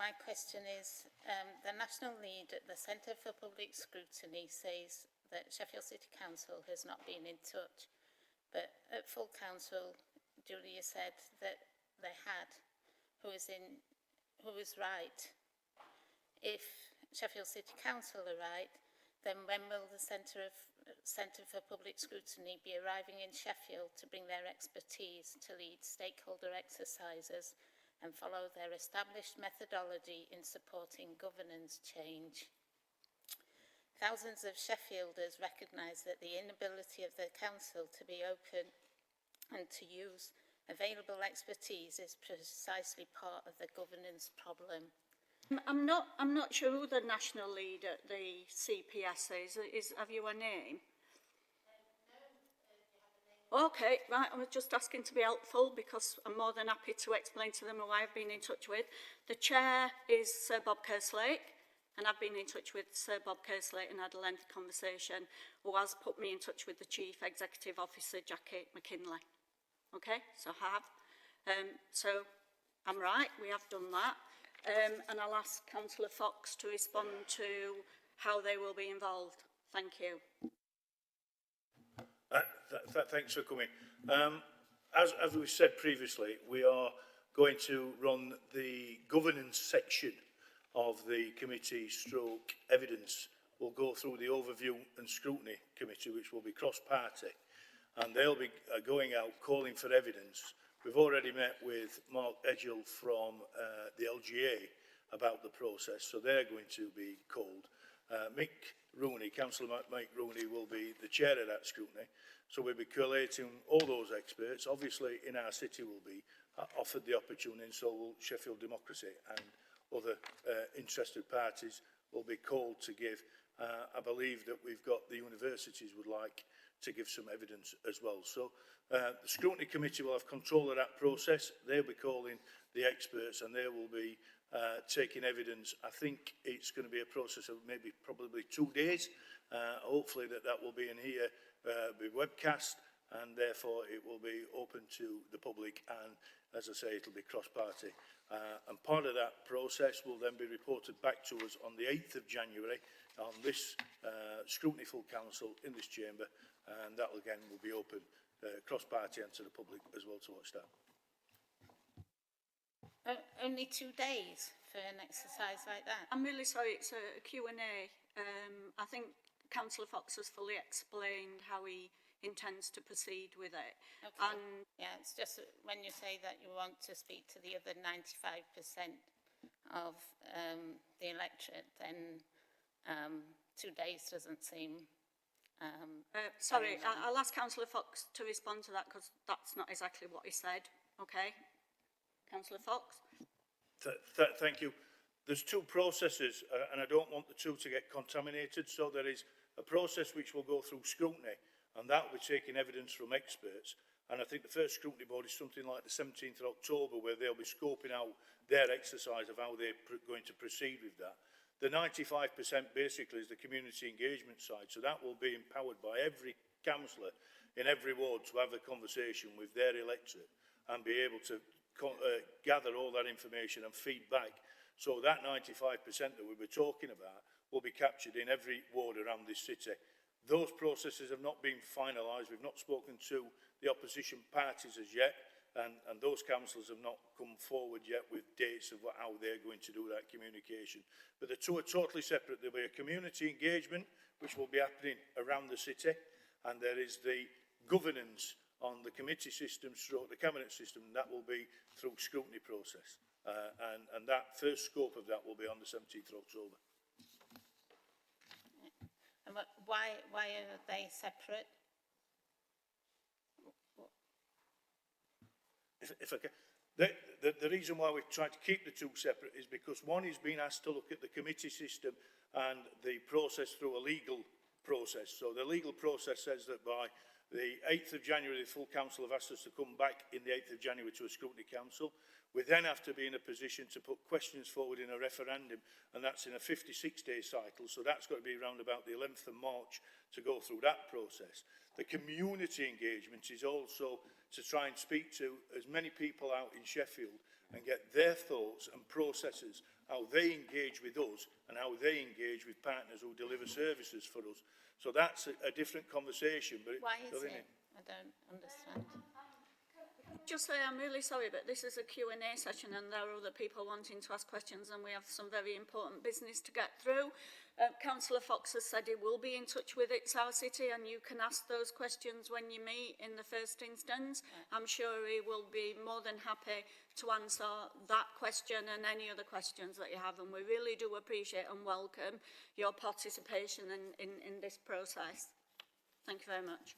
my question is, the national lead at the Centre for Public Scrutiny says that Sheffield City Council has not been in touch, but at full council, Julia said that they had. Who is right? If Sheffield City Council are right, then when will the Centre for Public Scrutiny be arriving in Sheffield to bring their expertise to lead stakeholder exercises and follow their established methodology in supporting governance change? Thousands of Sheffielders recognise that the inability of the council to be open and to use available expertise is precisely part of the governance problem. I'm not sure who the national lead at the CPS is. Have you a name? Okay, right, I was just asking to be helpful because I'm more than happy to explain to them who I've been in touch with. The chair is Sir Bob Kerslake, and I've been in touch with Sir Bob Kerslake and had a lengthy conversation, who has put me in touch with the Chief Executive Officer, Jackie McKinley. Okay, so I have. So I'm right, we have done that. And I'll ask Councillor Fox to respond to how they will be involved. Thank you. Thanks for coming. As we said previously, we are going to run the governance section of the committee stroke evidence. We'll go through the overview and scrutiny committee, which will be cross-party, and they'll be going out calling for evidence. We've already met with Mark Edgell from the LGA about the process, so they're going to be called. Councillor Mike Rooney will be the chair of that scrutiny, so we'll be collating all those experts. Obviously, in our city will be offered the opportunity, and so will Sheffield Democracy, and other interested parties will be called to give. I believe that we've got the universities would like to give some evidence as well. So the scrutiny committee will have control of that process. They'll be calling the experts and they will be taking evidence. I think it's going to be a process of maybe probably 2 days. Hopefully that will be in here, be webcast, and therefore it will be open to the public, and as I say, it'll be cross-party. And part of that process will then be reported back to us on the 8th of January on this scrutiny full council in this chamber, and that again will be open cross-party and to the public as well to watch that. Only 2 days for an exercise like that? I'm really sorry, it's a Q&A. I think Councillor Fox has fully explained how he intends to proceed with it. Okay. And yeah, it's just when you say that you want to speak to the other 95% of the electorate, then 2 days doesn't seem... sorry, I'll ask Councillor Fox to respond to that because that's not exactly what he said. Okay. Councillor Fox. Thank you. There's two processes, and I don't want the two to get contaminated. So there is a process which will go through scrutiny, and that will be taking evidence from experts. And I think the first scrutiny board is something like the 17th of October, where they'll be scoping out their exercise of how they're going to proceed with that. The 95% basically is the community engagement side. So that will be empowered by every councillor in every ward to have a conversation with their electorate and be able to gather all that information and feedback. So that 95% that we were talking about will be captured in every ward around this city. Those processes have not been finalised. We've not spoken to the opposition parties as yet, and those councillors have not come forward yet with dates of how they're going to do that communication. But the two are totally separate. There'll be a community engagement, which will be happening around the city, and there is the governance on the committee system, stroke the cabinet system, and that will be through scrutiny process. And that first scope of that will be on the 17th of October. And why are they separate? If I can, the reason why we're trying to keep the two separate is because one is being asked to look at the committee system and the process through a legal process. So the legal process says that by the 8th of January, the full council have asked us to come back in the 8th of January to a scrutiny council. We then have to be in a position to put questions forward in a referendum, and that's in a 56-day cycle. So that's got to be around about the 11th of March to go through that process. The community engagement is also to try and speak to as many people out in Sheffield and get their thoughts and processes how they engage with us and how they engage with partners who deliver services for us. So that's a different conversation. But Why is it? I don't understand. Just say I'm really sorry, but this is a Q&A session and there are other people wanting to ask questions and we have some very important business to get through. Councillor Fox has said he will be in touch with It's Our City and you can ask those questions when you meet in the first instance. I'm sure he will be more than happy to answer that question and any other questions that you have, and we really do appreciate and welcome your participation in this process. Thank you very much.